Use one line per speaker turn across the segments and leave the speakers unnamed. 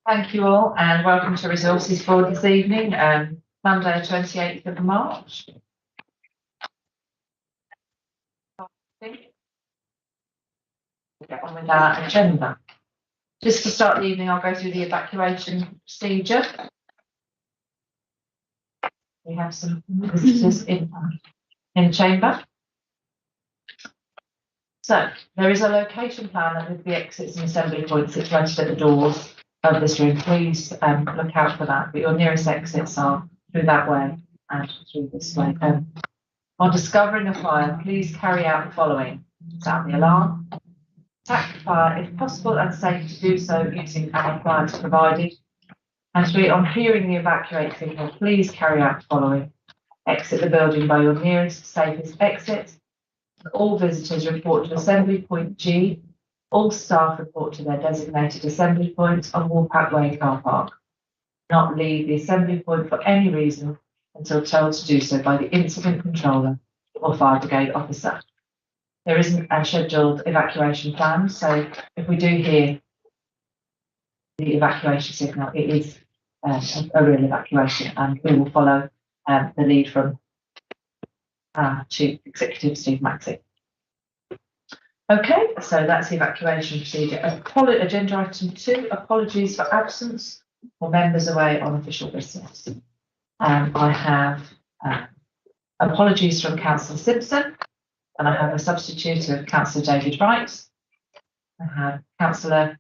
Thank you all and welcome to Resources Board this evening, Monday 28th of March. Get on with our agenda. Just to start the evening, I'll go through the evacuation procedure. We have some visitors in chamber. So there is a location planner with the exits and assembly points situated at the doors of this room. Please look out for that, but your nearest exits are through that way and through this way. On discovering a fire, please carry out the following: sound the alarm, attack the fire if possible and safe to do so using our appliance provided. And 3, on hearing the evacuate signal, please carry out the following: exit the building by your nearest safest exit. All visitors report to assembly point G. All staff report to their designated assembly points on Woolpack Way car park. Not leave the assembly point for any reason until told to do so by the incident controller or fire brigade officer. There isn't a scheduled evacuation plan, so if we do hear the evacuation signal, it is a real evacuation, and we will follow the lead from Chief Executive Steve Maxey. Okay, so that's the evacuation procedure. Agenda item 2, apologies for absence or members away on official business. I have apologies from Councillor Simpson, and I have a substitute of Councillor David Wright. I have Councillor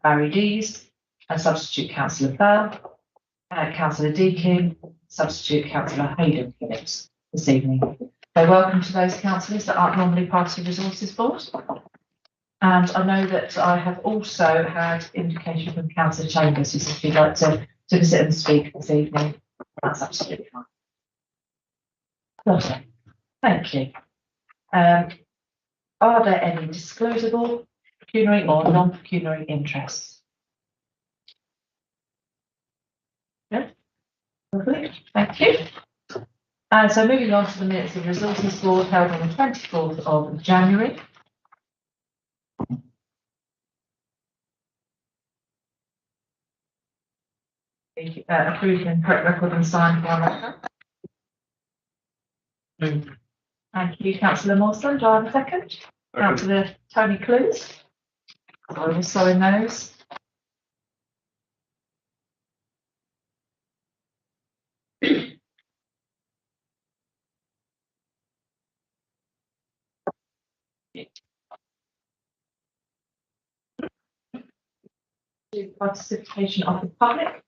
Barry Dees, and substitute Councillor Bell, Councillor Deakin, substitute Councillor Hayden Phillips this evening. So welcome to those councillors that aren't normally part of the Resources Board. And I know that I have also had indication from Councillor Chambers who said she'd like to visit and speak this evening. That's absolutely fine. Lovely. Thank you. Are there any disclosable pecuniary or non-pecuniary interests? Good. Lovely. Thank you. And so moving on to the minutes of the Resources Board held on the 24th of January. Approved and correct record and signed by Thank you, Councillor Mawson. Do I have a second? Councillor Tony Clues. I was sewing those. Participation of the public.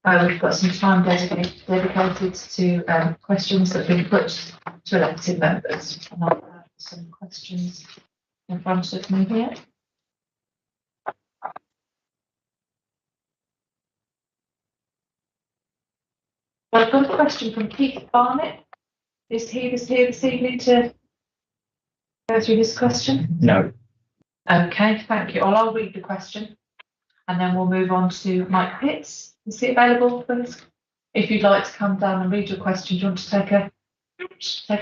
We've got some time dedicated to questions that have been put to elected members. And I'll have some questions in front of me here. I've got a question from Keith Barnett. Is he here this evening to go through his question?
No.
Okay, thank you. I'll read the question and then we'll move on to Mike Pitts. Is he available, please? If you'd like to come down and read your question, do you want to take a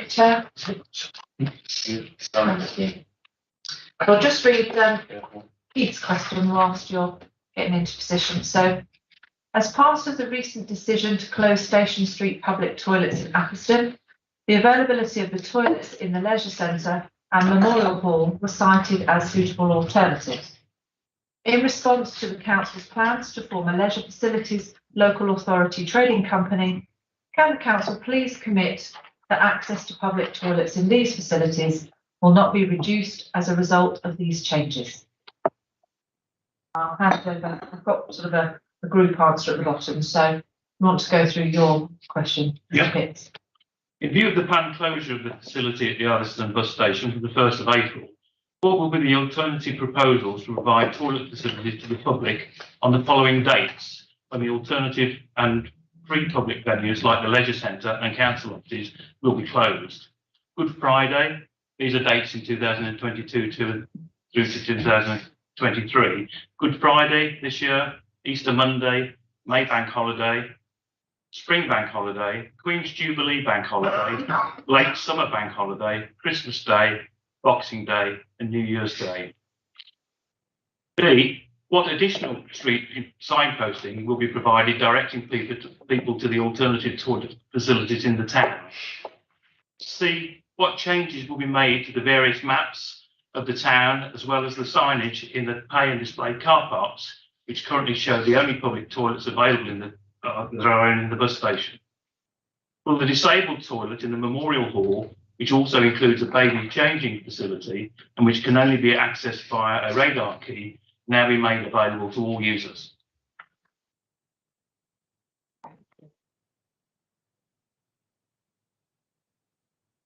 chair? Thank you. I'll just read Keith's question whilst you're getting into position. So, as part of the recent decision to close Station Street public toilets in Acceston, the availability of the toilets in the leisure centre and Memorial Hall were cited as suitable alternatives. In response to the council's plans to form a leisure facilities local authority trading company, can the council please commit that access to public toilets in these facilities will not be reduced as a result of these changes? I'll hand over. I've got sort of a group answer at the bottom, so you want to go through your question?
Yeah.
Pitts.
In view of the planned closure of the facility at the Ardiston bus station from the 1st of April, what will be the alternative proposals to provide toilet facilities to the public on the following dates when the alternative and free public venues like the leisure centre and council offices will be closed? Good Friday, these are dates in 2022 through to 2023. Good Friday this year, Easter Monday, May Bank Holiday, Spring Bank Holiday, Queen's Jubilee Bank Holiday, Late Summer Bank Holiday, Christmas Day, Boxing Day and New Year's Day. B, What additional street signposting will be provided directing people to the alternative toilet facilities in the town? C, what changes will be made to the various maps of the town, as well as the signage in the pay and display car parks, which currently show the only public toilets available in that are in the bus station? Will the disabled toilet in the Memorial Hall, which also includes a baby changing facility and which can only be accessed via a radar key, now be made available to all users?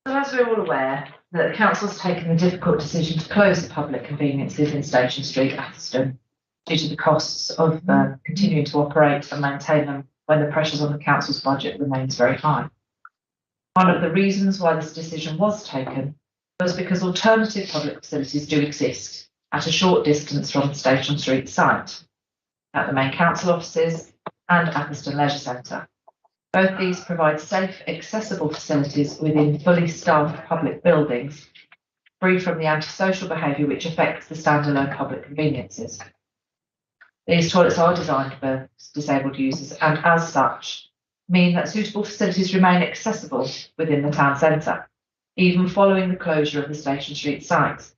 So as we're all aware, that the council's taken the difficult decision to close the public conveniences in Station Street, Atherstone, due to the costs of continuing to operate and maintain them when the pressures on the council's budget remains very high. One of the reasons why this decision was taken was because alternative public facilities do exist at a short distance from the Station Street site, at the main council offices and Atherstone Leisure Centre. Both these provide safe, accessible facilities within fully staffed public buildings, free from the antisocial behaviour which affects the standalone public conveniences. These toilets are designed for disabled users and, as such, mean that suitable facilities remain accessible within the town centre, even following the closure of the Station Street sites.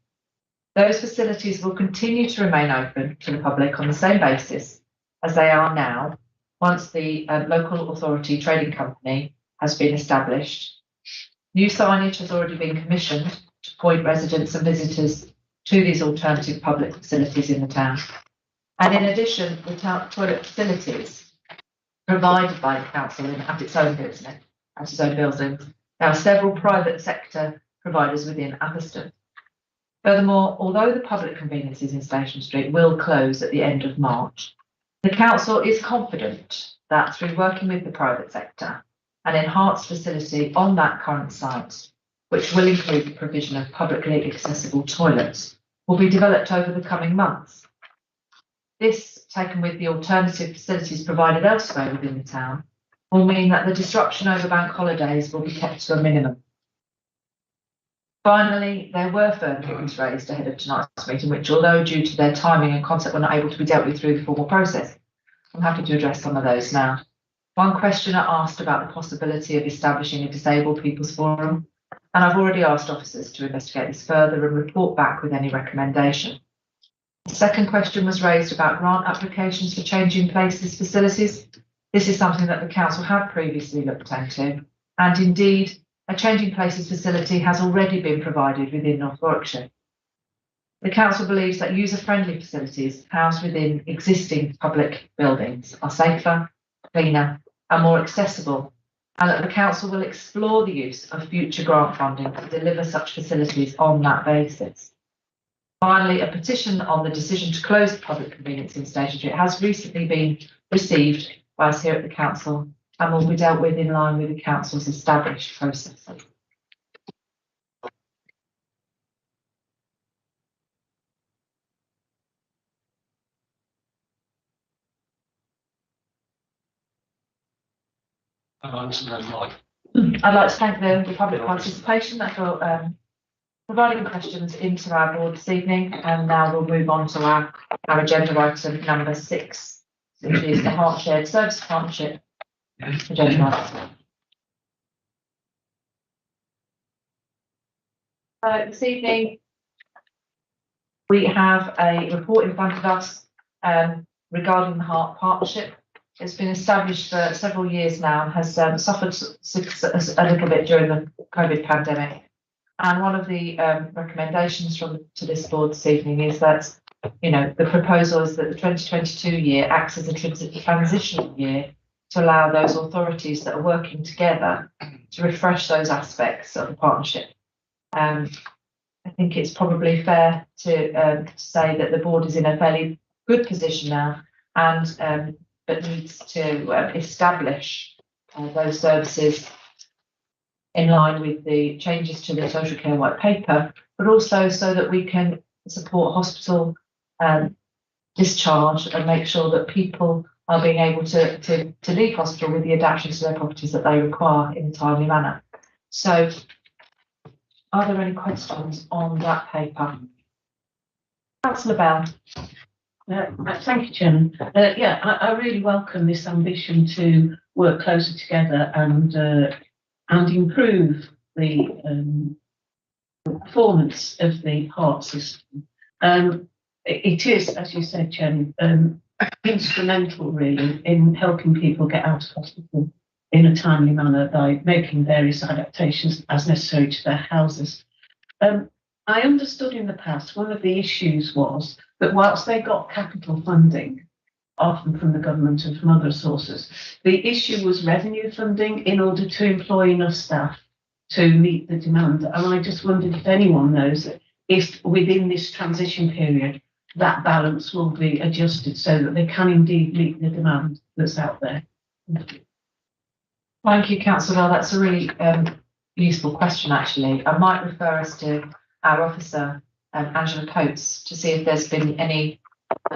Those facilities will continue to remain open to the public on the same basis as they are now, once the local authority trading company has been established. New signage has already been commissioned to point residents and visitors to these alternative public facilities in the town. And in addition, the toilet facilities provided by the council at its own buildings. There are several private sector providers within Atherstone. Furthermore, although the public conveniences in Station Street will close at the end of March, the council is confident that through working with the private sector, an enhanced facility on that current site, which will include the provision of publicly accessible toilets, will be developed over the coming months. This, taken with the alternative facilities provided elsewhere within the town, will mean that the disruption over bank holidays will be kept to a minimum. Finally, there were further points raised ahead of tonight's meeting, which, although due to their timing and concept, were not able to be dealt with through the formal process. I'm happy to address some of those now. One questioner asked about the possibility of establishing a disabled people's forum, and I've already asked officers to investigate this further and report back with any recommendation. The second question was raised about grant applications for changing places facilities. This is something that the council had previously looked into, and indeed, a changing places facility has already been provided within North Warwickshire. The council believes that user-friendly facilities housed within existing public buildings are safer, cleaner, and more accessible, and that the council will explore the use of future grant funding to deliver such facilities on that basis. Finally, a petition on the decision to close the public convenience in Station Street has recently been received by us here at the council and will be dealt with in line with the council's established processes. I'd like to thank the public participation for providing questions into our board this evening, and now we'll move on to our agenda item number 6, which is the Hart Shared Service Partnership agenda item. This evening we have a report in front of us regarding the Hart Partnership. It's been established for several years now and has suffered a little bit during the COVID pandemic. And one of the recommendations to this board this evening is that, the proposal is that the 2022 year acts as a transitional year to allow those authorities that are working together to refresh those aspects of the partnership. I think it's probably fair to say that the board is in a fairly good position now, and but needs to establish those services in line with the changes to the social care white paper, but also so that we can support hospital discharge and make sure that people are being able to leave hospital with the adaptations to their properties that they require in a timely manner. So, are there any questions on that paper? Councillor Bell.
Thank you, Chairman. Yeah, I really welcome this ambition to work closer together and improve the performance of the heart system. It is, as you said, Chairman, instrumental really in helping people get out of hospital in a timely manner by making various adaptations as necessary to their houses. I understood in the past one of the issues was that whilst they got capital funding, often from the government and from other sources, the issue was revenue funding in order to employ enough staff to meet the demand. And I just wondered if anyone knows if within this transition period that balance will be adjusted so that they can indeed meet the demand that's out there.
Thank you, Councillor. That's a really useful question, actually. I might refer us to our officer, Angela Coates, to see if there's been any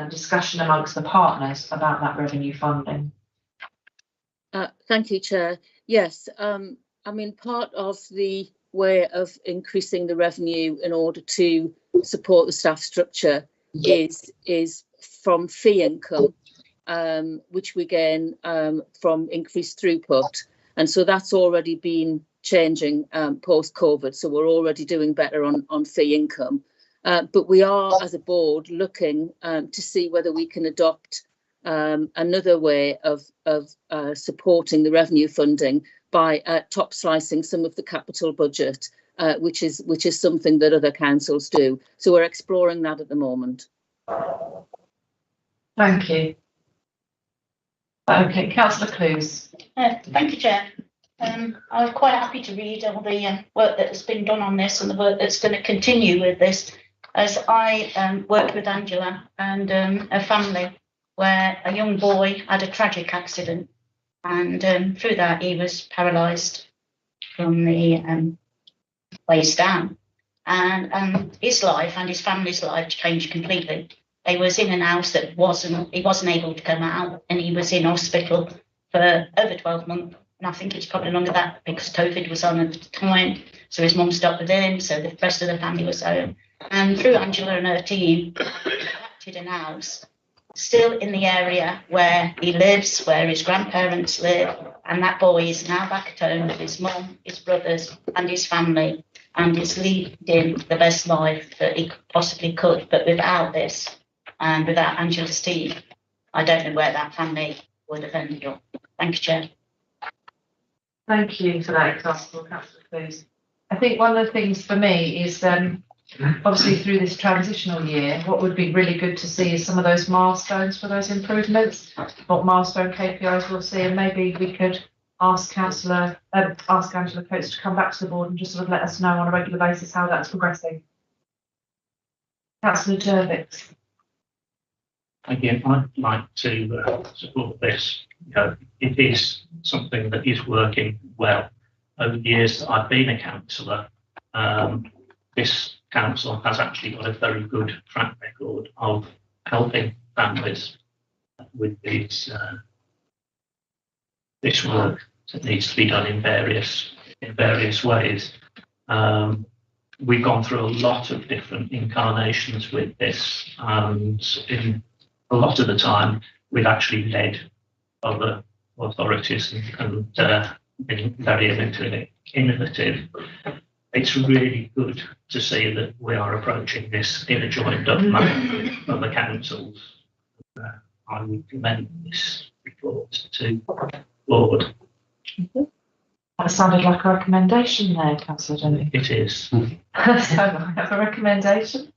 discussion amongst the partners about that revenue funding.
Thank you, Chair. Yes, I mean, part of the way of increasing the revenue in order to support the staff structure is from fee income, which we gain from increased throughput. And so that's already been changing post-COVID. So we're already doing better on fee income. But we are, as a board, looking to see whether we can adopt another way of supporting the revenue funding by top slicing some of the capital budget, which is something that other councils do. So we're exploring that at the moment.
Thank you. Okay, Councillor Clues.
Thank you, Chair. I was quite happy to read all the work that has been done on this and the work that's going to continue with this, as I worked with Angela and her family, where a young boy had a tragic accident, and through that he was paralysed from the waist down, and his life and his family's life changed completely. He was in an house that he wasn't able to come out, and he was in hospital for over 12 months. And I think it's probably longer than that because COVID was on at the time. So his mum stopped with him, so the rest of the family was home. And through Angela and her team, adapted an house still in the area where he lives, where his grandparents live. And that boy is now back at home with his mum, his brothers, and his family, and is leading the best life that he possibly could. But without this and without Angela's team, I don't know where that family would have ended up. Thank you, Chair.
Thank you for that example, Councillor Clues. I think one of the things for me is obviously through this transitional year, what would be really good to see is some of those milestones for those improvements, what milestone KPIs we'll see, and maybe we could ask Angela Coates to come back to the board and just sort of let us know on a regular basis how that's progressing. Councillor Jervix.
Again, I'd like to support this. You know, it is something that is working well. Over the years that I've been a councillor, this council has actually got a very good track record of helping families with this work that needs to be done in various ways. We've gone through a lot of different incarnations with this, and in a lot of the time we've actually led other authorities and been very innovative. It's really good to see that we are approaching this in a joined up manner with other councils. I would commend this report to the board.
That sounded like a recommendation there, Councillor Denny.
It is.
So I have a recommendation.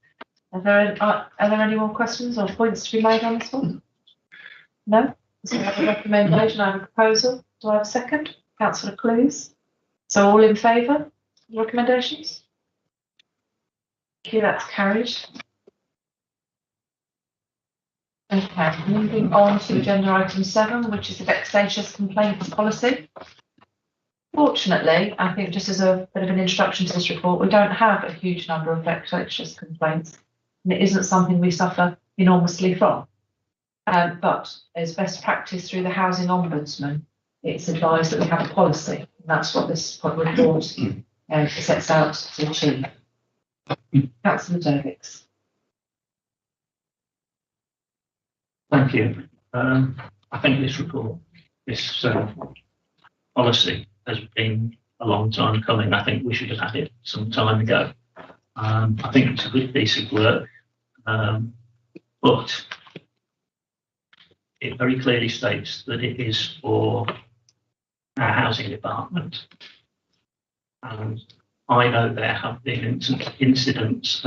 Are there any more questions or points to be made on this one? No? So I have a recommendation, I have a proposal. Do I have a second? Councillor Clues. So all in favour of the recommendations? Okay, that's carried. Okay, moving on to agenda item 7, which is the vexatious complaints policy. Fortunately, I think just as a bit of an introduction to this report, we don't have a huge number of vexatious complaints, and it isn't something we suffer enormously from. But as best practice through the Housing Ombudsman, it's advised that we have a policy, and that's what this report sets out to achieve. Councillor Jervix.
Thank you. I think this report, this policy has been a long time coming. I think we should have had it some time ago. I think it's a good piece of work, but it very clearly states that it is for our housing department. And I know there have been incidences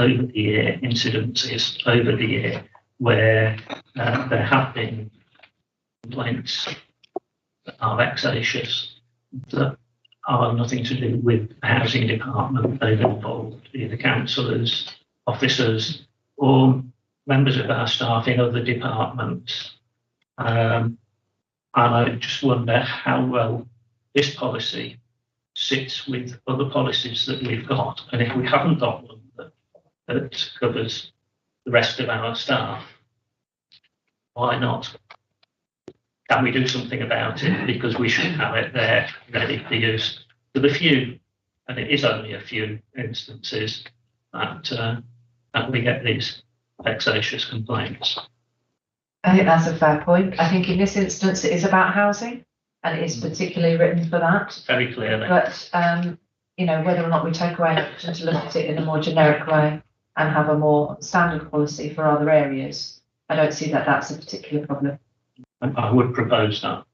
over the year where there have been complaints that are vexatious, that are nothing to do with the housing department. They've involved either councillors, officers, or members of our staff in other departments. And I just wonder how well this policy sits with other policies that we've got. And if we haven't got one that covers the rest of our staff, why not? Can we do something about it? Because we should have it there ready for use. For the few, and it is only a few instances that we get these vexatious complaints.
I think that's a fair point. I think in this instance, it is about housing and it is particularly written for that.
Very clearly.
But, you know, whether or not we take away an option to look at it in a more generic way and have a more standard policy for other areas, I don't see that that's a particular problem.
I would propose that.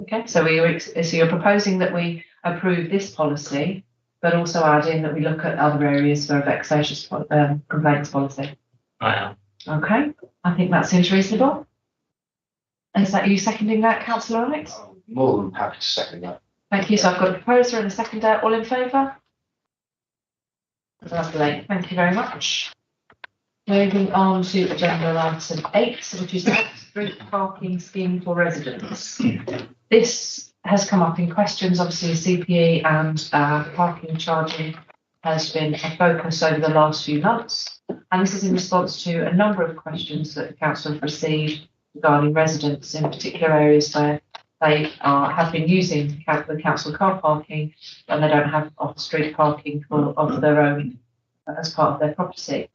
Okay, so you're proposing that we approve this policy, but also add in that we look at other areas for a vexatious complaints policy.
I am.
Okay, I think that seems reasonable. Is that you seconding that, Councillor Alex?
More than happy to second that.
Thank you. So I've got a proposer and a seconder. All in favour? Lovely. Thank you very much. Moving on to agenda item 8, which is the street parking scheme for residents. This has come up in questions. Obviously, CPE and parking charging has been a focus over the last few months. And this is in response to a number of questions that the council have received regarding residents in particular areas where they have been using the council car parking and they don't have off-street parking of their own as part of their property.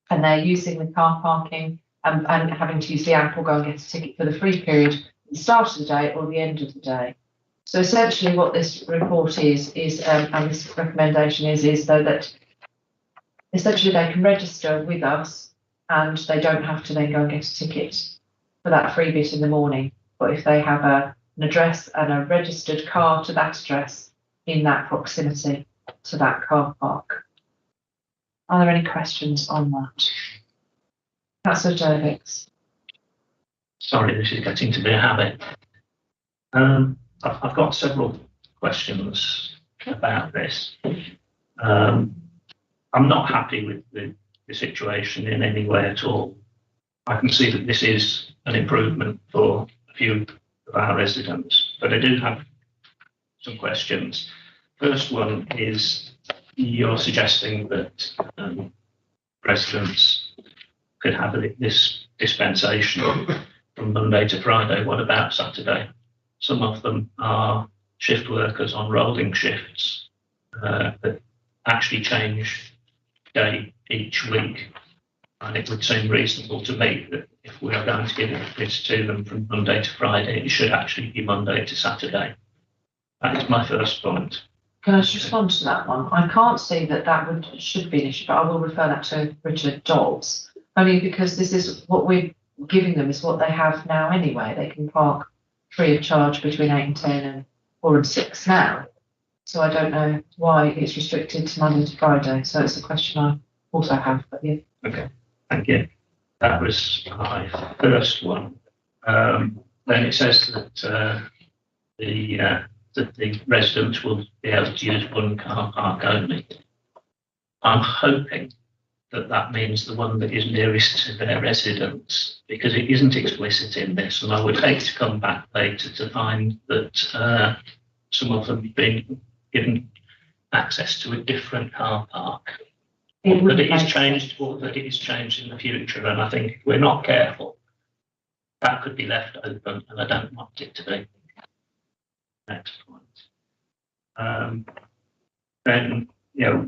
And they're using the car parking and having to use the app or go and get a ticket for the free period at the start of the day or the end of the day. So essentially what this report is and this recommendation is though that essentially they can register with us and they don't have to then go and get a ticket for that free bit in the morning. But if they have an address and a registered car to that address in that proximity to that car park. Are there any questions on that? Councillor Jervix.
Sorry, this is getting to be a habit. I've got several questions about this. I'm not happy with the situation in any way at all. I can see that this is an improvement for a few of our residents, but I do have some questions. First one is you're suggesting that residents could have this dispensation from Monday to Friday. What about Saturday? Some of them are shift workers on rolling shifts that actually change day each week. And it would seem reasonable to me that if we are going to give this to them from Monday to Friday, it should actually be Monday to Saturday. That is my first point.
Can I just respond to that one? I can't see that should be an issue, but I will refer that to Richard Dobbs. Only because this is what we're giving them is what they have now anyway. They can park free of charge between 8 and 10 and 4 and 6 now. So I don't know why it's restricted to Monday to Friday. So it's a question I also have, but yeah.
Okay, thank you. That was my first one. Then it says that the residents will be able to use one car park only. I'm hoping that means the one that is nearest to their residence, because it isn't explicit in this, and I would hate to come back later to find that some of them have been given access to a different car park. But it is changed, or that it is changed in the future, and I think if we're not careful, that could be left open, and I don't want it to be. Next point. Then,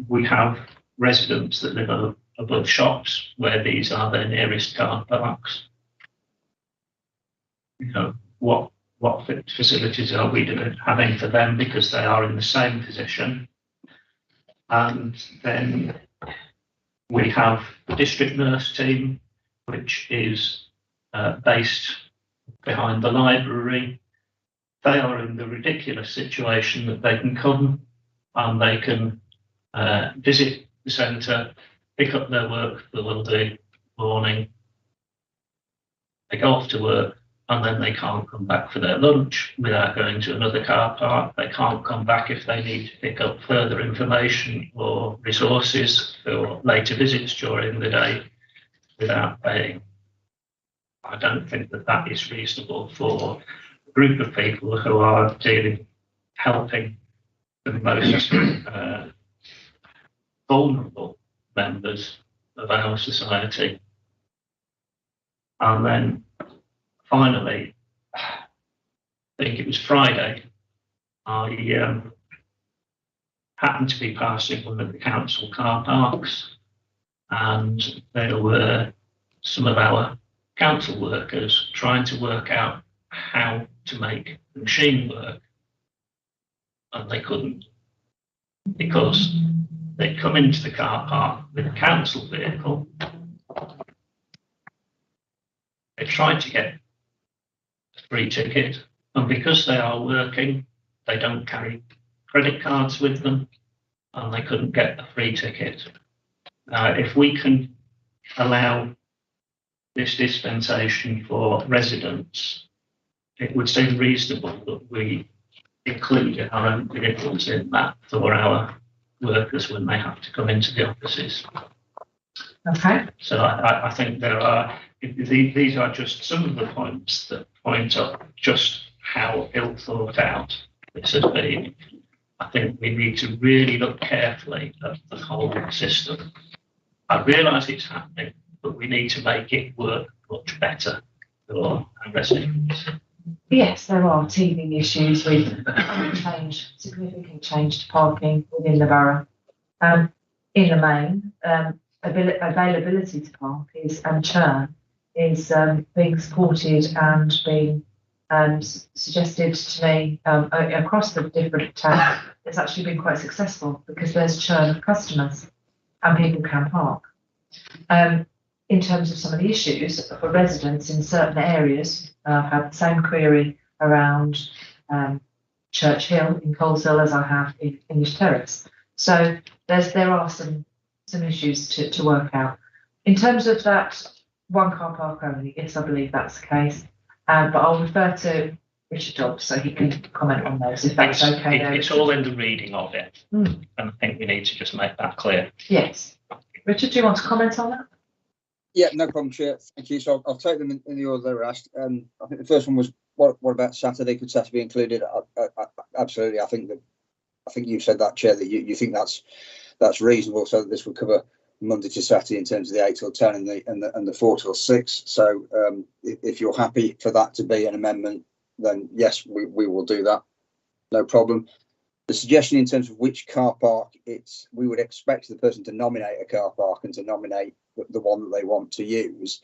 we have residents that live above shops where these are their nearest car parks. what facilities are we having for them, because they are in the same position. And then we have the district nurse team, which is based behind the library. They are in the ridiculous situation that they can come and they can visit the centre, pick up their work for the morning, they go off to work, and then they can't come back for their lunch without going to another car park. They can't come back if they need to pick up further information or resources for later visits during the day without paying. I don't think that that is reasonable for a group of people who are helping the most vulnerable members of our society. And then finally, I think it was Friday, I happened to be passing one of the council car parks, and there were some of our council workers trying to work out how to make the machine work, and they couldn't, because they'd come into the car park with a council vehicle. They tried to get a free ticket, and because they are working, they don't carry credit cards with them, and they couldn't get a free ticket. If we can allow this dispensation for residents, it would seem reasonable that we include our own vehicles in that for our workers when they have to come into the offices.
Okay.
So I think there are, these are just some of the points that point up just how ill thought out this has been. I think we need to really look carefully at the whole system. I realise it's happening, but we need to make it work much better for our residents.
Yes, there are teething issues with significant change to parking within the borough. In the main, availability to park and churn is being supported and being suggested to me across the different towns. It's actually been quite successful because there's churn of customers and people can park. In terms of some of the issues for residents in certain areas, I've had the same query around Church Hill in Coleshill as I have in English Terrace. So there are some issues to work out. In terms of that one car park only, yes, I believe that's the case. But I'll refer to Richard Dobbs so he can comment on those if that's okay.
It's all in the reading of it, and I think we need to just make that clear.
Yes. Richard, do you want to comment on that?
Yeah, no problem, Chair. Thank you. So I'll take them in the order they were asked. I think the first one was what about Saturday? Could Saturday be included? Absolutely. I think you said that, Chair, that you think that's reasonable, so that this would cover Monday to Saturday in terms of the 8 till 10 and the 4 till 6. So if you're happy for that to be an amendment, then yes, we will do that. No problem. The suggestion in terms of which car park, we would expect the person to nominate a car park and to nominate the one that they want to use.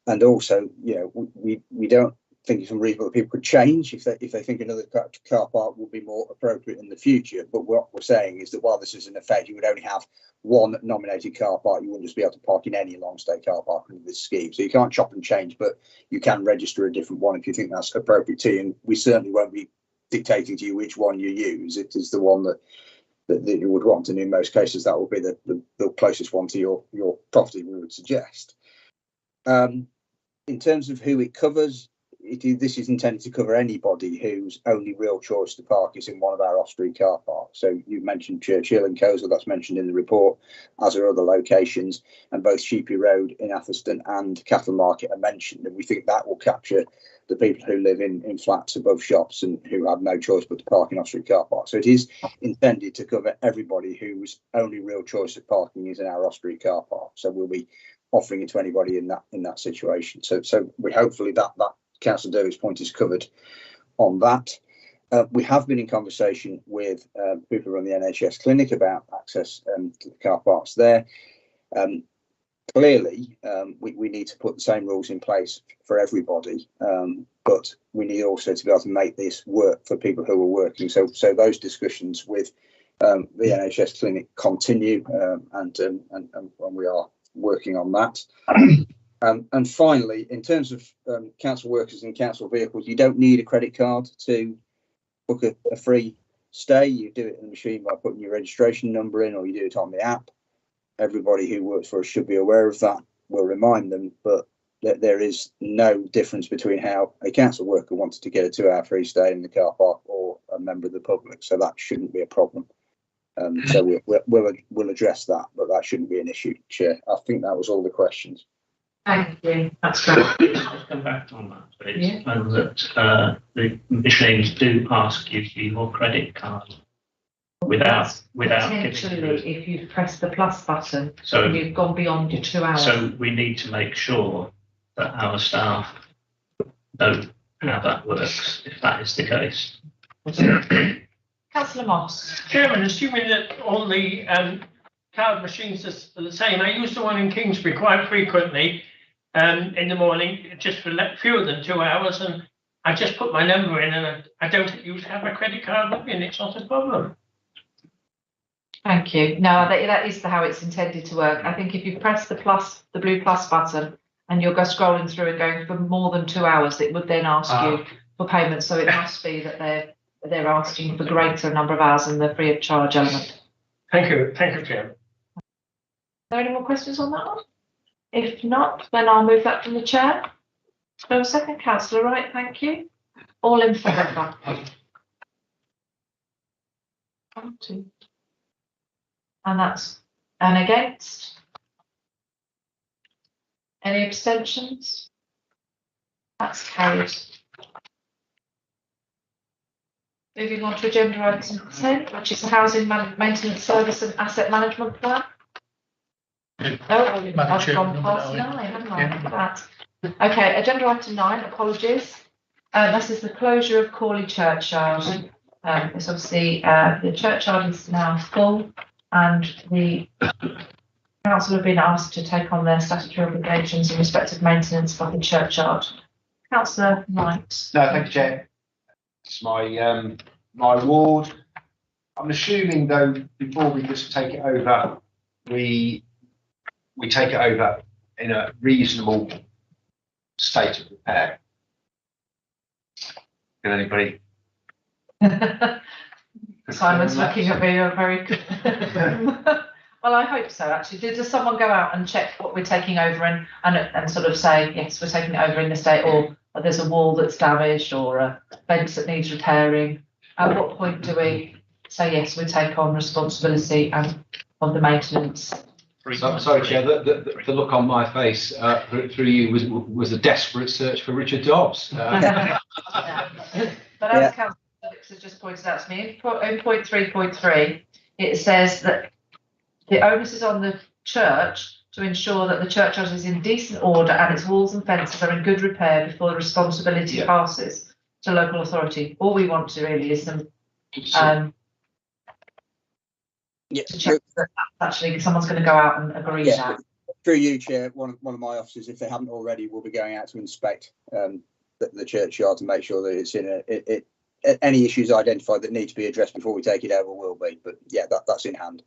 And also, we don't think it's unreasonable that people could change if they think another car park will be more appropriate in the future. But what we're saying is that while this is in effect, you would only have one nominated car park. You wouldn't just be able to park in any long stay car park under this scheme. So you can't chop and change, but you can register a different one if you think that's appropriate to you. And we certainly won't be dictating to you which one you use. It is the one that you would want, and in most cases that will be the closest one to your property, we would suggest. In terms of who it covers, this is intended to cover anybody whose only real choice to park is in one of our off-street car parks. So you mentioned Church Hill and Coleshill, that's mentioned in the report, as are other locations, and both Sheepy Road in Atherstone and Cattle Market are mentioned, and we think that will capture the people who live in flats above shops and who have no choice but to park in off-street car parks. So it is intended to cover everybody whose only real choice of parking is in our off-street car park. So we'll be offering it to anybody in that situation. So we hopefully that Councillor Derby's point is covered on that. We have been in conversation with people who run the NHS clinic about access to the car parks there. clearly, we need to put the same rules in place for everybody, but we need also to be able to make this work for people who are working. So those discussions with the NHS clinic continue, and we are working on that. And finally, in terms of council workers and council vehicles, you don't need a credit card to book a free stay. You do it in the machine by putting your registration number in, or you do it on the app. Everybody who works for us should be aware of that. We'll remind them, but there is no difference between how a council worker wanted to get a 2-hour free stay in the car park or a member of the public. So that shouldn't be a problem. So we'll address that, but that shouldn't be an issue, Chair. I think that was all the questions.
Thank you. That's great.
Just come back on that, please.
Yeah.
And that the machines do ask you for your credit card without giving
Potentially,
you.
if you've pressed the plus button
So
and you've gone beyond your 2 hours.
So we need to make sure that our staff know how that works, if that is the case.
Councillor Moss.
Chairman, assuming that all the card machines are the same, I use the one in Kingsbury quite frequently in the morning, just for fewer than 2 hours, and I just put my number in, and I don't use have a credit card with me, and it's not a problem.
Thank you. No, that is how it's intended to work. I think if you press the blue plus button, and you'll go scrolling through and going for more than 2 hours, it would then ask you for payment. So it must be that they're asking for greater number of hours than the free of charge element.
Thank you, Chairman.
Are there any more questions on that one? If not, then I'll move that from the chair. No second, Councillor Wright, thank you. All in favour? 1, 2. And against? Any abstentions? That's carried. Moving on to agenda item 10, which is the Housing Maintenance Service and Asset Management Plan. Oh, I've gone past 9, haven't I? Look at that. Okay, agenda item 9, apologies. This is the closure of Cawley Churchyard. It's obviously the churchyard is now full, and the council have been asked to take on their statutory obligations in respect of maintenance of the churchyard. Councillor Wright.
No, thank you, Chair. It's my ward. I'm assuming though, before we just take it over, we take it over in a reasonable state of repair. Can anybody?
Simon's looking at me very good. Well, I hope so, actually. Does someone go out and check what we're taking over and sort of say, yes, we're taking it over in the state, or there's a wall that's damaged or a fence that needs repairing? At what point do we say, yes, we take on responsibility of the maintenance?
Sorry, Chair, the look on my face through you was a desperate search for Richard Dobbs.
But as Councillor has just pointed out to me, in point 3.3, it says that the onus is on the church to ensure that the churchyard is in decent order and its walls and fences are in good repair before the responsibility passes to local authority. All we want to really is them to check that actually someone's going to go out and agree that.
Through you, Chair, one of my officers, if they haven't already, will be going out to inspect the churchyard to make sure that it's in any issues identified that need to be addressed before we take it over will be. But yeah, that's in hand.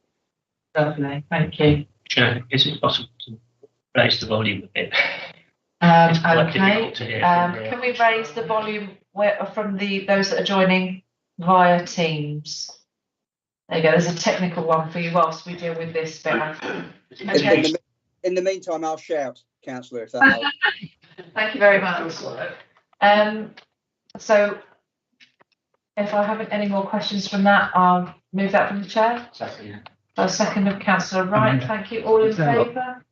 Lovely, thank you.
Chair, is it possible to raise the volume a bit?
Okay. Can we raise the volume from those that are joining via Teams? There you go. There's a technical one for you whilst we deal with this bit. Okay.
In the meantime, I'll shout, Councillor, if that helps.
Thank you very much. So, if I haven't any more questions from that, I'll move that from the chair.
Second.
A second of Councillor Wright. Thank you. All in favour?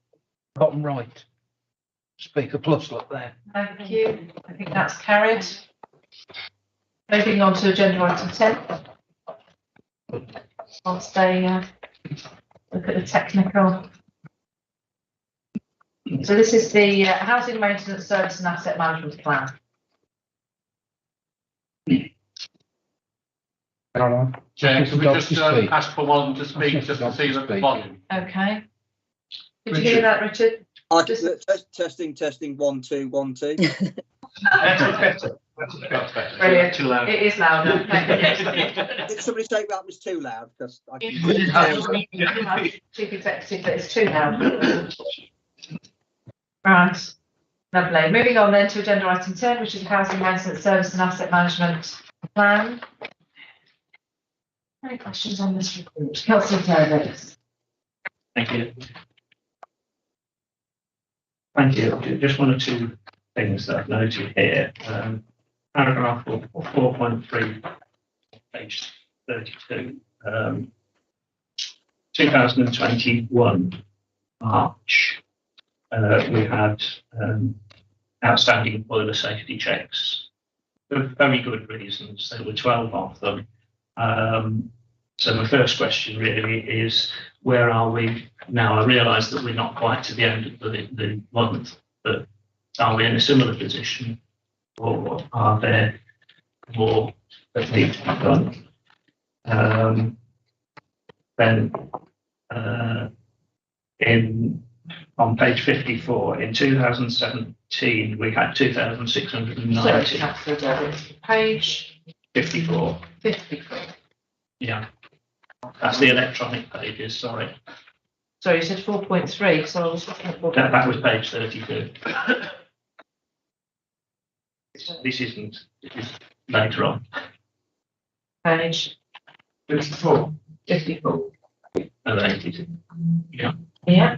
Bottom right. Speaker plus, look there.
Thank you. I think that's carried. Moving on to agenda item 10. I'll stay look at the technical. So this is the Housing Maintenance Service and Asset Management Plan.
Chair,
can we just ask for one to speak just to see the volume?
Okay. Did you hear that, Richard?
Testing 1 2 1 2.
That's better. That's better.
Brilliant.
Too loud.
It is louder. Thank you.
Did somebody say that was too loud? Because
Chief Executive, that is 2 now. Right, lovely. Moving on then to agenda item 10, which is housing maintenance service and asset management plan. Any questions on this report? Councillor Davies.
Thank you. Thank you. Just 1 or 2 things that I've noted here. Paragraph 4.3, page 32. 2021 March. We had outstanding boiler safety checks for very good reasons. There were 12 of them. So my first question really is, where are we now? I realise that we're not quite to the end of the month, but are we in a similar position, or are there more that need to be done? Then on page 54, in 2017, we had 2,690.
Councillor Davies. Page
54.
54.
Yeah, that's the electronic pages, sorry.
Sorry, you said 4.3, so I was looking at 4.3.
That was page 32. This isn't, it is later on.
Page
54.
54.
Yeah.
Yeah.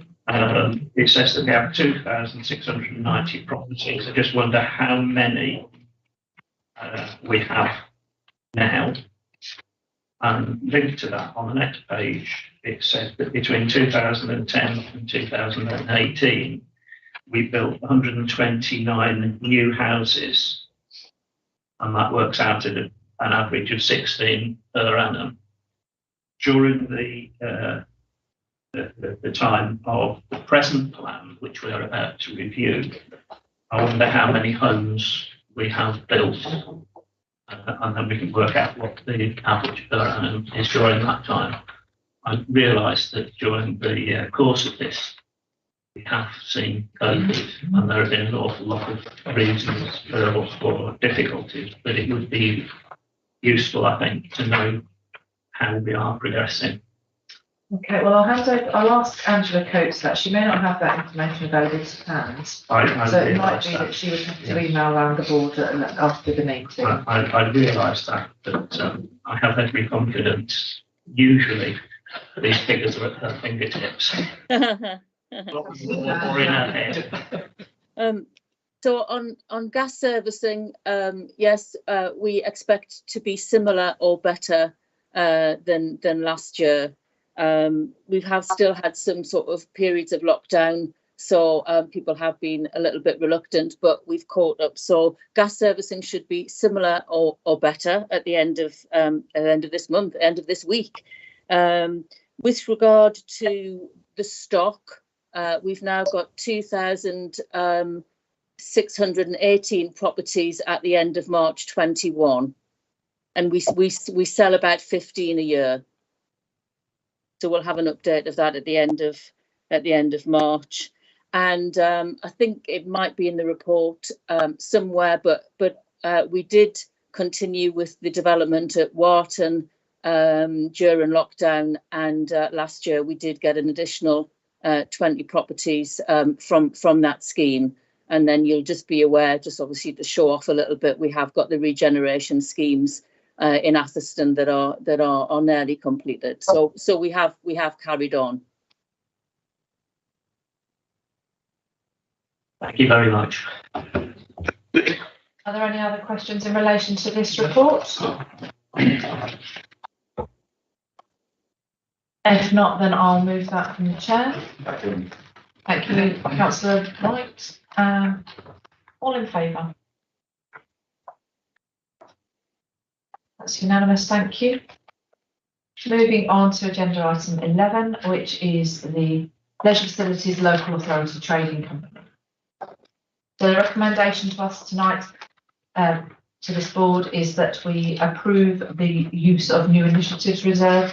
It says that we have 2,690 properties. I just wonder how many we have now. And linked to that, on the next page, it says that between 2010 and 2018, we built 129 new houses, and that works out at an average of 16 per annum. During the time of the present plan, which we are about to review, I wonder how many homes we have built. And then we can work out what the average per annum is during that time. I realise that during the course of this, we have seen COVID, and there have been an awful lot of reasons for difficulties, but it would be useful, I think, to know how we are progressing.
Okay, well, I'll ask Angela Coates that. She may not have that information available to hand. So it might be that she would have to email around the board after the meeting.
I realise that, but I have every confidence. Usually, these figures are at her fingertips. Or in her head.
So on gas servicing, yes, we expect to be similar or better than last year. We have still had some sort of periods of lockdown, so people have been a little bit reluctant, but we've caught up. So gas servicing should be similar or better at the end of this month, end of this week. With regard to the stock, we've now got 2,618 properties at the end of March 21, and we sell about 15 a year. So we'll have an update of that at the end of March, and I think it might be in the report somewhere. But we did continue with the development at Wharton during lockdown, and last year we did get an additional 20 properties from that scheme. And then you'll just be aware, just obviously to show off a little bit, we have got the regeneration schemes in Atherstone that are nearly completed. So we have carried on.
Thank you very much.
Are there any other questions in relation to this report? If not, then I'll move that from the chair. Thank you, Councillor Wright. All in favour? That's unanimous, thank you. Moving on to agenda item 11, which is the Leisure Facilities Local Authority Trading Company. So the recommendation to us tonight to this board is that we approve the use of new initiatives reserve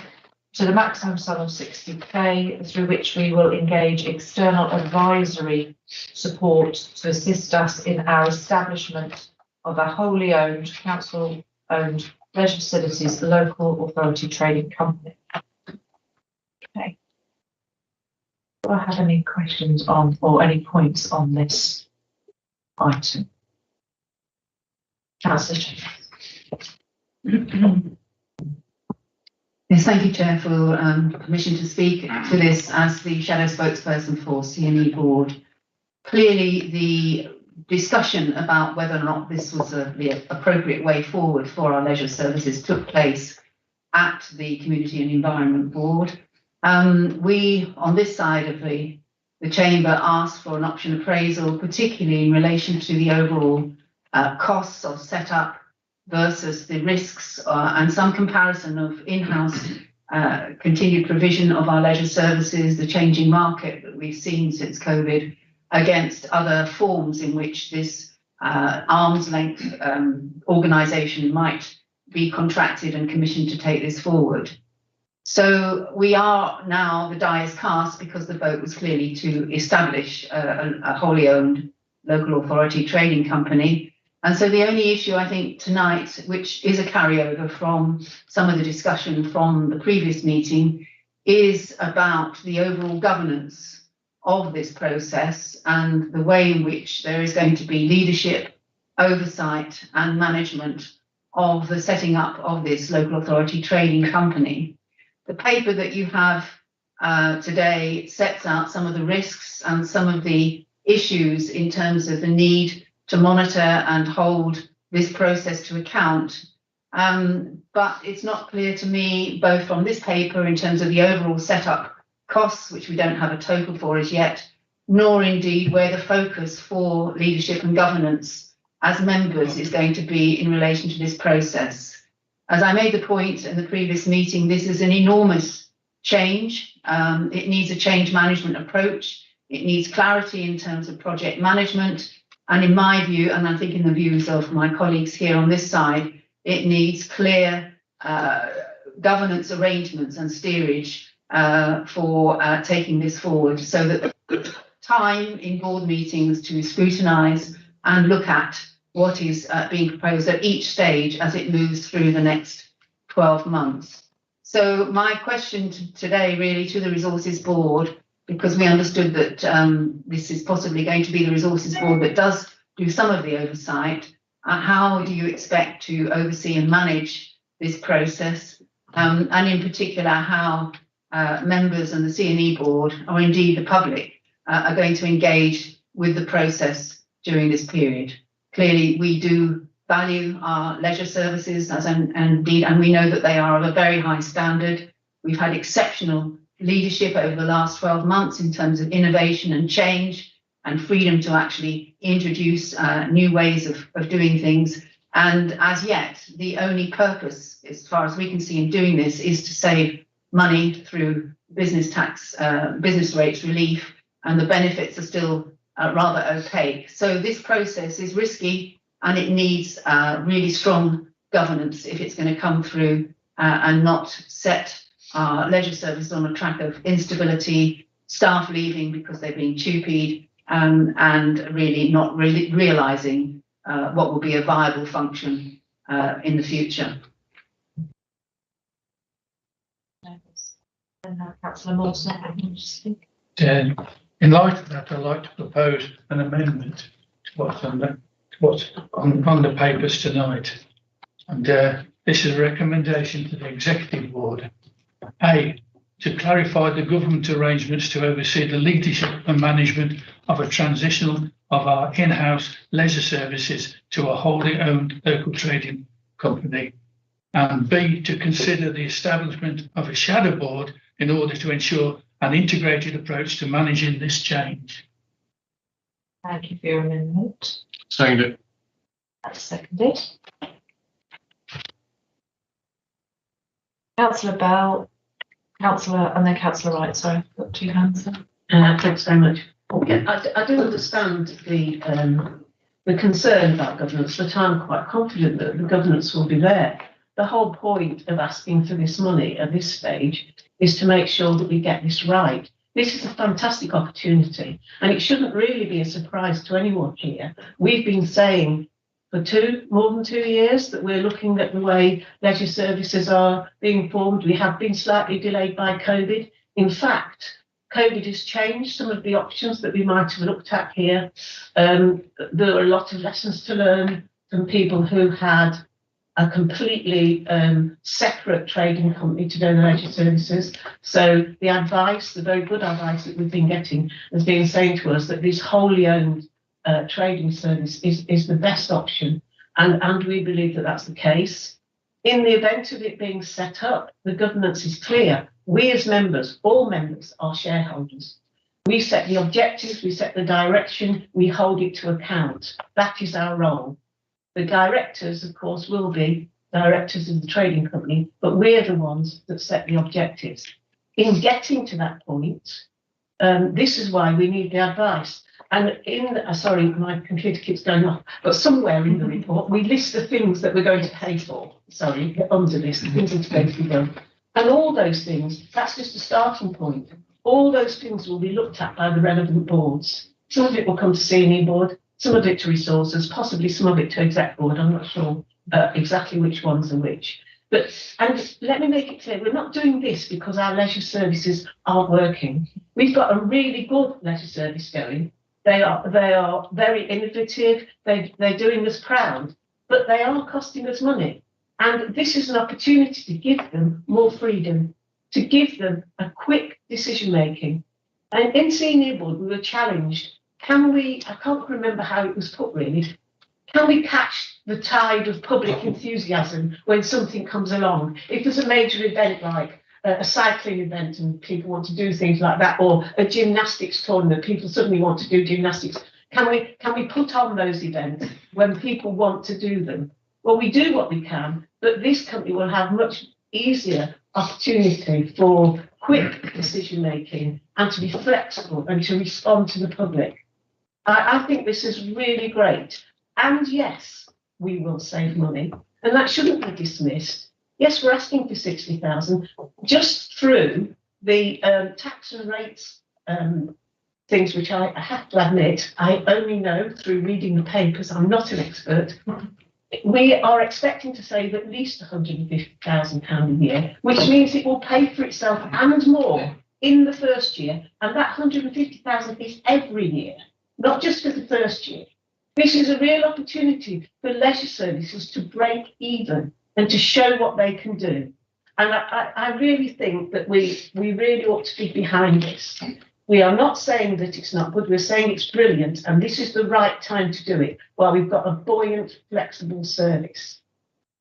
to the maximum sum of 60k, through which we will engage external advisory support to assist us in our establishment of a wholly owned, council-owned leisure facilities local authority trading company. Okay. Do I have any questions on or any points on this item? Councillor Chambers.
Yes, thank you, Chair, for permission to speak to this as the shadow spokesperson for CNE Board. Clearly, the discussion about whether or not this was the appropriate way forward for our leisure services took place at the Community and Environment Board. We, on this side of the chamber, asked for an option appraisal, particularly in relation to the overall costs of setup versus the risks and some comparison of in-house continued provision of our leisure services, the changing market that we've seen since COVID, against other forms in which this arm's length organisation might be contracted and commissioned to take this forward. So we are now, the die is cast because the vote was clearly to establish a wholly owned local authority trading company. And so the only issue I think tonight, which is a carryover from some of the discussion from the previous meeting, is about the overall governance of this process and the way in which there is going to be leadership, oversight and management of the setting up of this local authority trading company. The paper that you have today sets out some of the risks and some of the issues in terms of the need to monitor and hold this process to account. But it's not clear to me, both from this paper in terms of the overall setup costs, which we don't have a total for as yet, nor indeed where the focus for leadership and governance as members is going to be in relation to this process. As I made the point in the previous meeting, this is an enormous change. It needs a change management approach. It needs clarity in terms of project management. And in my view, and I think in the views of my colleagues here on this side, it needs clear governance arrangements and steerage for taking this forward, so that time in board meetings to scrutinise and look at what is being proposed at each stage as it moves through the next 12 months. So my question today really to the Resources Board, because we understood that this is possibly going to be the Resources Board that does do some of the oversight. How do you expect to oversee and manage this process? And in particular, how members and the CNE Board, or indeed the public, are going to engage with the process during this period. Clearly, we do value our leisure services, and we know that they are of a very high standard. We've had exceptional leadership over the last 12 months in terms of innovation and change and freedom to actually introduce new ways of doing things. And as yet, the only purpose, as far as we can see in doing this, is to save money through business tax, business rates relief, and the benefits are still rather opaque. So this process is risky and it needs really strong governance if it's going to come through and not set leisure services on a track of instability, staff leaving because they're being tupied, and really not really realising what will be a viable function in the future.
Councillor Mawson, can you speak?
In light of that, I'd like to propose an amendment to what's on the papers tonight. And this is a recommendation to the Executive Board. A, to clarify the government arrangements to oversee the leadership and management of a transition of our in-house leisure services to a wholly owned local trading company. And B, to consider the establishment of a shadow board in order to ensure an integrated approach to managing this change.
Thank you for your amendment.
Seconded.
That's seconded. Councillor Bell, Councillor, and then Councillor Wright. Sorry, I've got two hands there.
Thanks very much. Yeah, I do understand the concern about governance, but I'm quite confident that the governance will be there. the whole point of asking for this money at this stage is to make sure that we get this right. This is a fantastic opportunity, and it shouldn't really be a surprise to anyone here. We've been saying for more than 2 years that we're looking at the way leisure services are being formed. We have been slightly delayed by COVID. In fact, COVID has changed some of the options that we might have looked at here. There are a lot of lessons to learn from people who had a completely separate trading company to do the leisure services. So the advice, the very good advice that we've been getting has been saying to us that this wholly owned trading service is the best option. And we believe that that's the case. In the event of it being set up, the governance is clear. We as members, all members, are shareholders. We set the objectives, we set the direction, we hold it to account. That is our role. The directors, of course, will be directors of the trading company, but we're the ones that set the objectives. In getting to that point, this is why we need the advice. And sorry, my computer keeps going off, but somewhere in the report, we list the things that we're going to pay for. Sorry, under this, the things that are going to be done. And all those things, that's just a starting point. All those things will be looked at by the relevant boards. Some of it will come to CNE board, some of it to resources, possibly some of it to exec board. I'm not sure exactly which ones are which. And let me make it clear, we're not doing this because our leisure services aren't working. We've got a really good leisure service going. They are very innovative. They're doing us proud, but they are costing us money. And this is an opportunity to give them more freedom, to give them a quick decision making. And in CNE board, we were challenged. Can we, I can't remember how it was put really, can we catch the tide of public enthusiasm when something comes along? If there's a major event like a cycling event and people want to do things like that, or a gymnastics tournament, people suddenly want to do gymnastics. Can we put on those events when people want to do them? Well, we do what we can, but this company will have much easier opportunity for quick decision making and to be flexible and to respond to the public. I think this is really great. And yes, we will save money, and that shouldn't be dismissed. Yes, we're asking for 60,000 just through the tax and rates things, which I have to admit, I only know through reading the papers. I'm not an expert. We are expecting to save at least £150,000 a year, which means it will pay for itself and more in the first year. And that 150,000 is every year, not just for the first year. This is a real opportunity for leisure services to break even and to show what they can do. And I really think that we really ought to be behind this. We are not saying that it's not good, we're saying it's brilliant, and this is the right time to do it while we've got a buoyant, flexible service.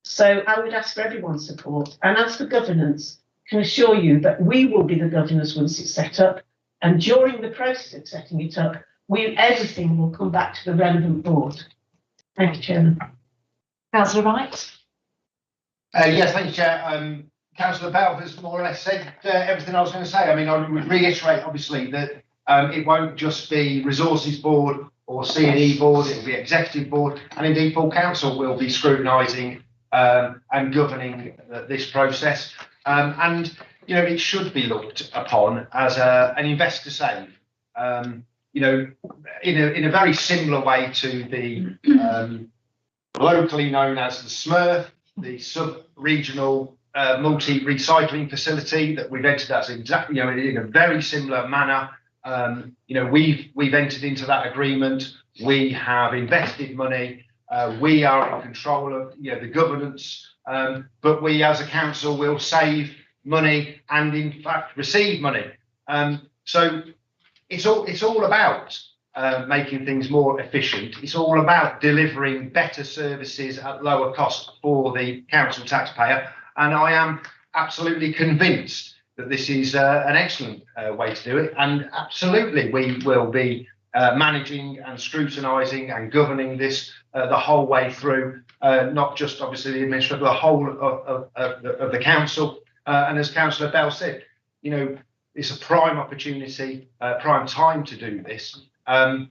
So I would ask for everyone's support, and as for governance, can assure you that we will be the governors once it's set up, and during the process of setting it up, everything will come back to the relevant board. Thank you, Chairman.
Councillor Wright.
Yes, thank you, Chair. Councillor Bell has more or less said everything I was going to say. I mean, I would reiterate, obviously, that it won't just be Resources Board or C&E Board, it will be Executive Board, and indeed full Council will be scrutinising and governing this process. And, you know, it should be looked upon as an investor save. You know, in a very similar way to the locally known as the SMRF, the sub-regional multi-recycling facility that we've entered as exactly, you know, in a very similar manner. You know, we've entered into that agreement. We have invested money. We are in control of, you know, the governance, but we as a council will save money and in fact receive money. So it's all about making things more efficient. It's all about delivering better services at lower cost for the council taxpayer. And I am absolutely convinced that this is an excellent way to do it. And absolutely, we will be managing and scrutinising and governing this the whole way through, not just obviously the administration, but the whole of the council. And as Councillor Bell said, you know, it's a prime opportunity, prime time to do this. And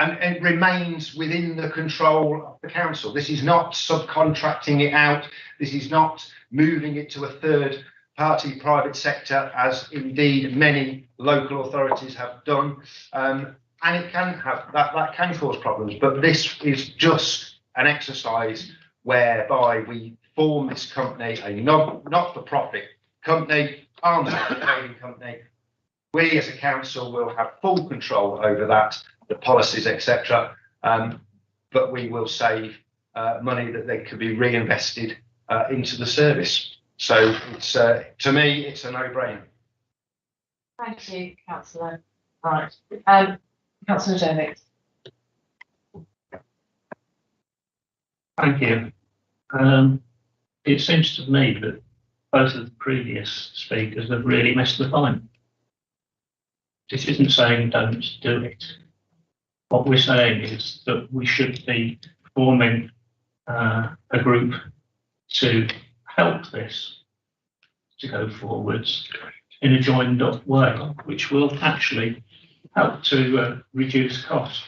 and it remains within the control of the council. This is not subcontracting it out. This is not moving it to a third party private sector, as indeed many local authorities have done. And it can have that can cause problems. But this is just an exercise whereby we form this company, a not-for-profit company, arm's length trading company. We as a council will have full control over that, the policies, etc. But we will save money that they could be reinvested into the service. So it's to me, it's a no-brainer.
Thank you, councillor. Right, councillor Jennings.
Thank you. It seems to me that both of the previous speakers have really missed the point. This isn't saying don't do it. What we're saying is that we should be forming a group to help this to go forwards in a joined up way, which will actually help to reduce costs.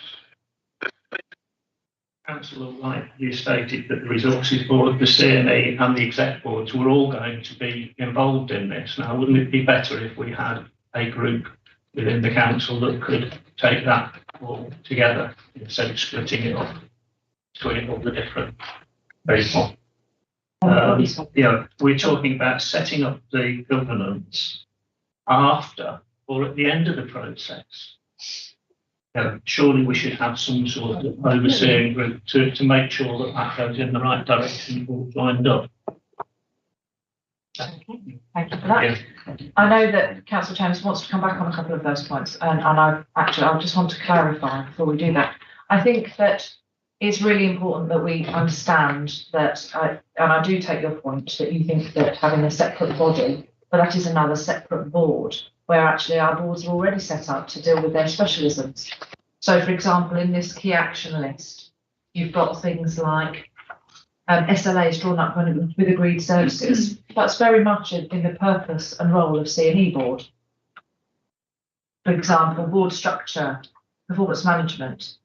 Councillor White, you stated that the Resources Board, the CME and the Exec Boards were all going to be involved in this. Now, wouldn't it be better if we had a group within the council that could take that all together instead of splitting it up between all the different people? We're talking about setting up the governance after or at the end of the process. Surely we should have some sort of overseeing group to make sure that that goes in the right direction, all lined up.
Thank you for that.
Yeah.
I know that Councillor Chambers wants to come back on a couple of those points, and I just want to clarify before we do that. I think that it's really important that we understand that, and I do take your point that you think that having a separate body, but that is another separate board, where actually our boards are already set up to deal with their specialisms. So, for example, in this key action list, you've got things like SLAs drawn up with agreed services. That's very much in the purpose and role of C&E board. For example, board structure, performance management,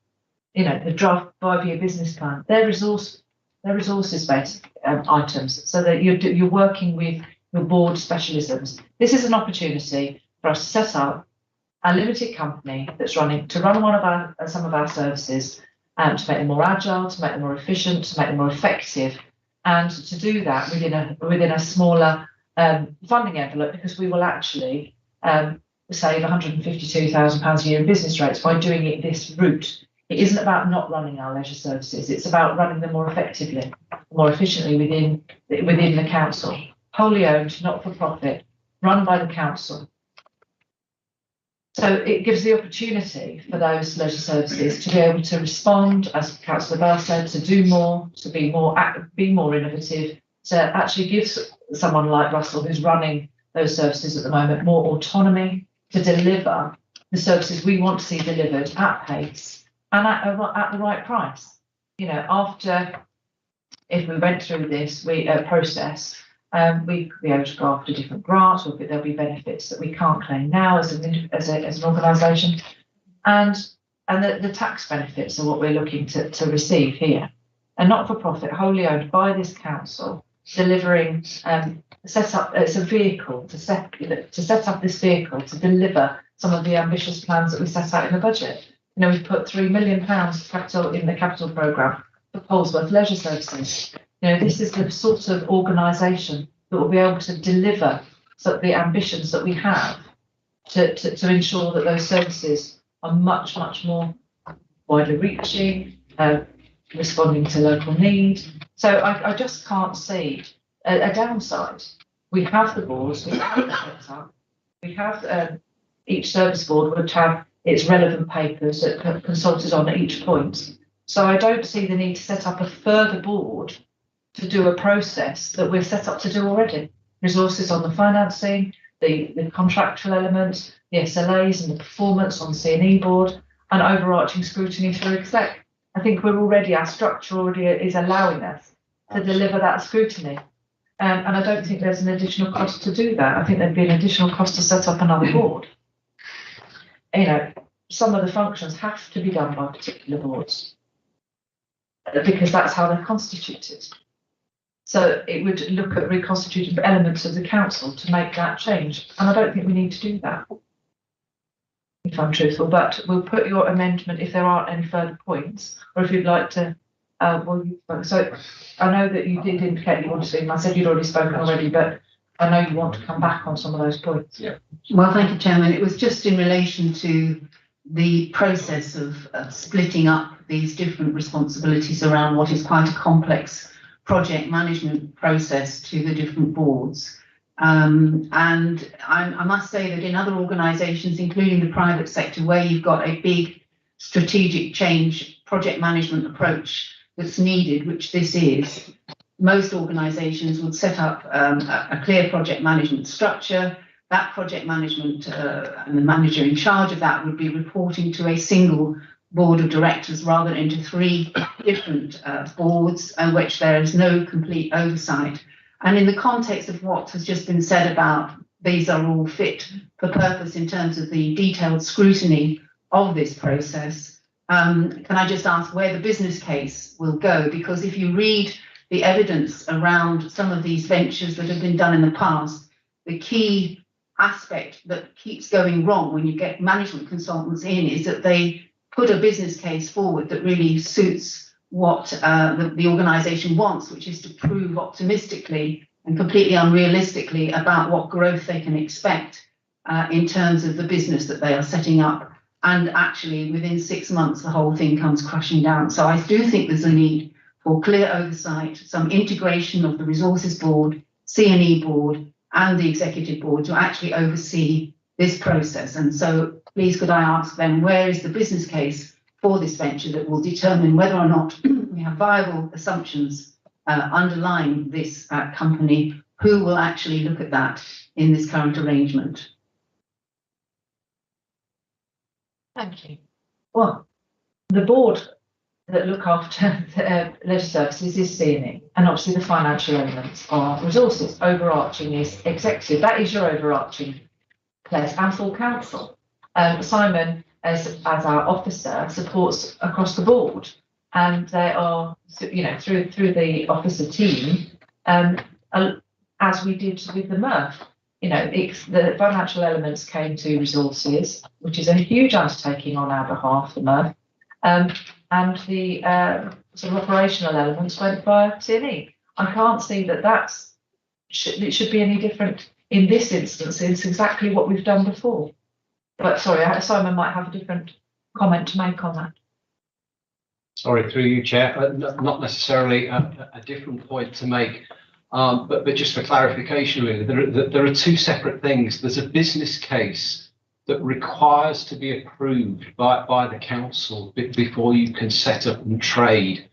the draft 5-year business plan. They're resources-based items, so that you're working with your board specialisms. This is an opportunity for us to set up a limited company that's run some of our services, to make them more agile, to make them more efficient, to make them more effective, and to do that within a smaller funding envelope, because we will actually save £152,000 a year in business rates by doing it this route. It isn't about not running our leisure services; it's about running them more effectively, more efficiently within the council. Wholly owned, not for profit, run by the council. So it gives the opportunity for those leisure services to be able to respond, as Councillor Bell said, to do more, to be more innovative, to actually give someone like Russell, who's running those services at the moment, more autonomy to deliver the services we want to see delivered at pace and at the right price. If we went through this process, we could be able to go after different grants, or there'll be benefits that we can't claim now as an organisation, and the tax benefits are what we're looking to receive here. A not-for-profit, wholly owned by this council, delivering set up it's a vehicle to set up this vehicle to deliver some of the ambitious plans that we set out in the budget. We've put £3 million capital in the capital programme for Polesworth Leisure Services. This is the sort of organisation that will be able to deliver the ambitions that we have to ensure that those services are much, much more widely reaching, responding to local need. So I just can't see a downside. We have the boards, we have the setup, we have each service board would have its relevant papers that are consulted on at each point. So I don't see the need to set up a further board to do a process that we're set up to do already. Resources on the financing, the contractual elements, the SLAs and the performance on the C&E board, and overarching scrutiny through exec. I think our structure already is allowing us to deliver that scrutiny. And I don't think there's an additional cost to do that. I think there'd be an additional cost to set up another board. some of the functions have to be done by particular boards because that's how they're constituted. So it would look at reconstituting elements of the council to make that change. And I don't think we need to do that, if I'm truthful, but we'll put your amendment if there aren't any further points, or if you'd like to, so I know that you did indicate you wanted to speak. I said you'd already spoken already, but I know you want to come back on some of those points.
Yeah.
Well, thank you, Chairman. It was just in relation to the process of splitting up these different responsibilities around what is quite a complex project management process to the different boards. And I must say that in other organisations, including the private sector, where you've got a big strategic change project management approach that's needed, which this is, most organisations would set up a clear project management structure. That project management and the manager in charge of that would be reporting to a single board of directors rather than into 3 different boards in which there is no complete oversight. And in the context of what has just been said about these are all fit for purpose in terms of the detailed scrutiny of this process, can I just ask where the business case will go? Because if you read the evidence around some of these ventures that have been done in the past, the key aspect that keeps going wrong when you get management consultants in is that they put a business case forward that really suits what the organisation wants, which is to prove optimistically and completely unrealistically about what growth they can expect in terms of the business that they are setting up. And actually, within 6 months, the whole thing comes crashing down. So I do think there's a need for clear oversight, some integration of the Resources Board, C&E Board, and the Executive Board to actually oversee this process. And so please could I ask then, where is the business case for this venture that will determine whether or not we have viable assumptions underlying this company? Who will actually look at that in this current arrangement?
Thank you. Well, the board that look after leisure services is C&E, and obviously the financial elements are resources. Overarching is executive. That is your overarching place, and full council. Simon, as our officer, supports across the board, and they are, you know, through the officer team, as we did with the MRF. You know, the financial elements came to resources, which is a huge undertaking on our behalf, the MRF. And the sort of operational elements went via C&E. I can't see that it should be any different in this instance. It's exactly what we've done before. But sorry, Simon might have a different comment to make on that.
Sorry, through you, Chair. Not necessarily a different point to make, but just for clarification, really, there are 2 separate things. There's a business case that requires to be approved by the council before you can set up and trade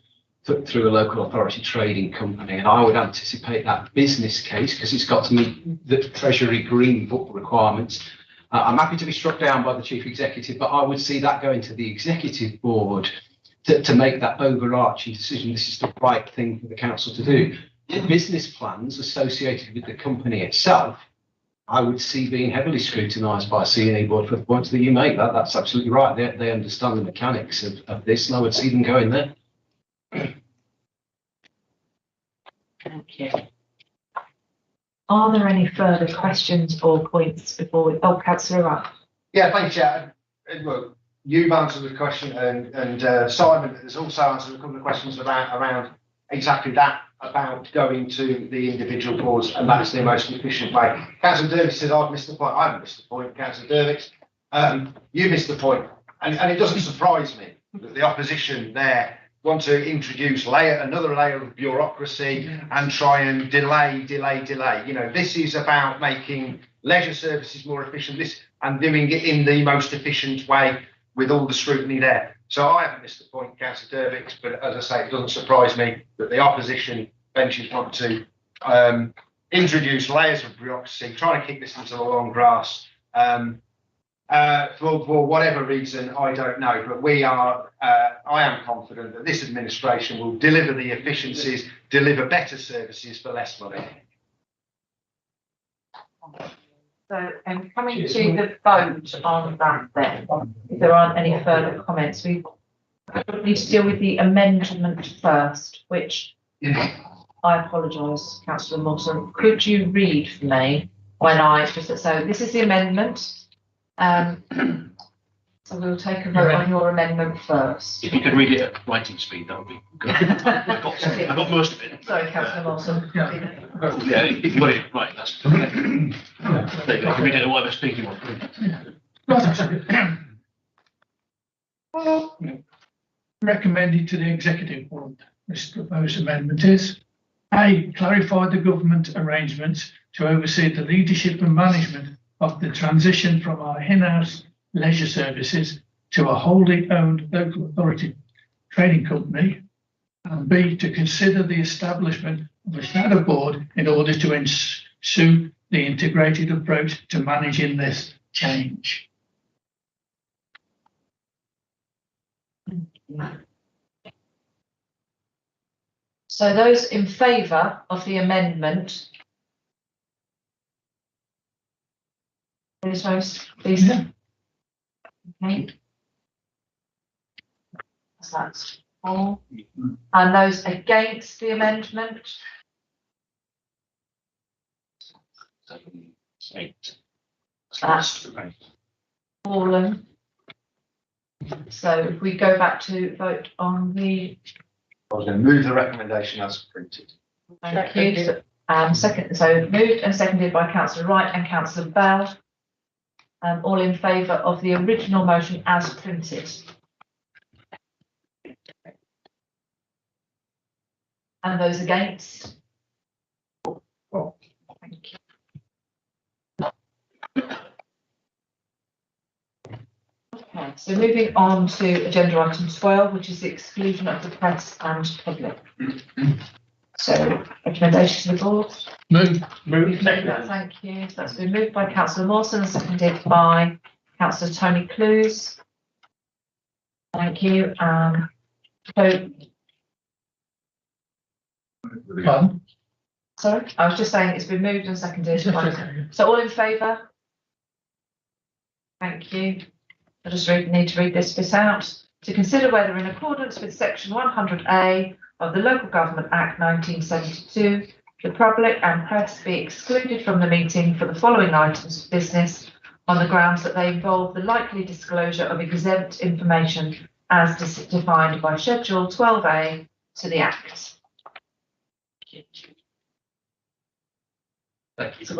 through a local authority trading company. And I would anticipate that business case, because it's got to meet the Treasury Green Book requirements. I'm happy to be struck down by the Chief Executive, but I would see that going to the Executive Board to make that overarching decision. This is the right thing for the council to do. The business plans associated with the company itself, I would see being heavily scrutinised by C&E Board for the points that you make. That's absolutely right. They understand the mechanics of this, and I would see them going there.
Thank you. Are there any further questions or points before we? Oh, Councillor Wright.
Yeah, thank you, Chair. Look, you've answered the question, and Simon has also answered a couple of questions around exactly that, about going to the individual boards, and that's the most efficient way. Councillor Dervick says, I've missed the point. I haven't missed the point, Councillor Dervick. You missed the point. And it doesn't surprise me that the opposition there want to introduce another layer of bureaucracy and try and delay. You know, this is about making leisure services more efficient, and doing it in the most efficient way with all the scrutiny there. So I haven't missed the point, Councillor Dervick, but as I say, it doesn't surprise me that the opposition benches want to introduce layers of bureaucracy, trying to kick this into the long grass. For whatever reason, I don't know, but I am confident that this administration will deliver the efficiencies, deliver better services for less money.
So, coming to the vote on that then, if there aren't any further comments, we need to deal with the amendment first, which I apologise, Councillor Morton. Could you read for me when so this is the amendment. So we'll take a vote on your amendment first.
If you could read it at writing speed, that would be good. I got most of it.
Sorry, Councillor Morton.
Yeah, if you got it right, that's. There you go. You can read it at whatever speed you want.
Recommended to the executive board, this proposed amendment is A, clarify the government arrangements to oversee the leadership and management of the transition from our in-house leisure services to a wholly owned local authority trading company, and B, to consider the establishment of a shadow board in order to ensue the integrated approach to managing this change.
So those in favour of the amendment, please. Okay. So that's 4. And those against the amendment?
7, 8.
That's fallen. So if we go back to vote on the.
I was going to move the recommendation as printed.
Thank you. Second, so moved and seconded by Councillor Wright and Councillor Bell. All in favour of the original motion as printed. And those against? Thank you. Okay, so moving on to agenda item 12, which is the exclusion of the press and public. So, recommendation to the board.
Move.
Thank you. So that's been moved by Councillor Mawson and seconded by Councillor Tony Clues. Thank you. So, sorry, I was just saying it's been moved and seconded. So all in favour? Thank you. I just need to read this bit out. To consider whether in accordance with section 100A of the Local Government Act 1972, the public and press be excluded from the meeting for the following items of business on the grounds that they involve the likely disclosure of exempt information as defined by Schedule 12A to the Act.
Thank you.
So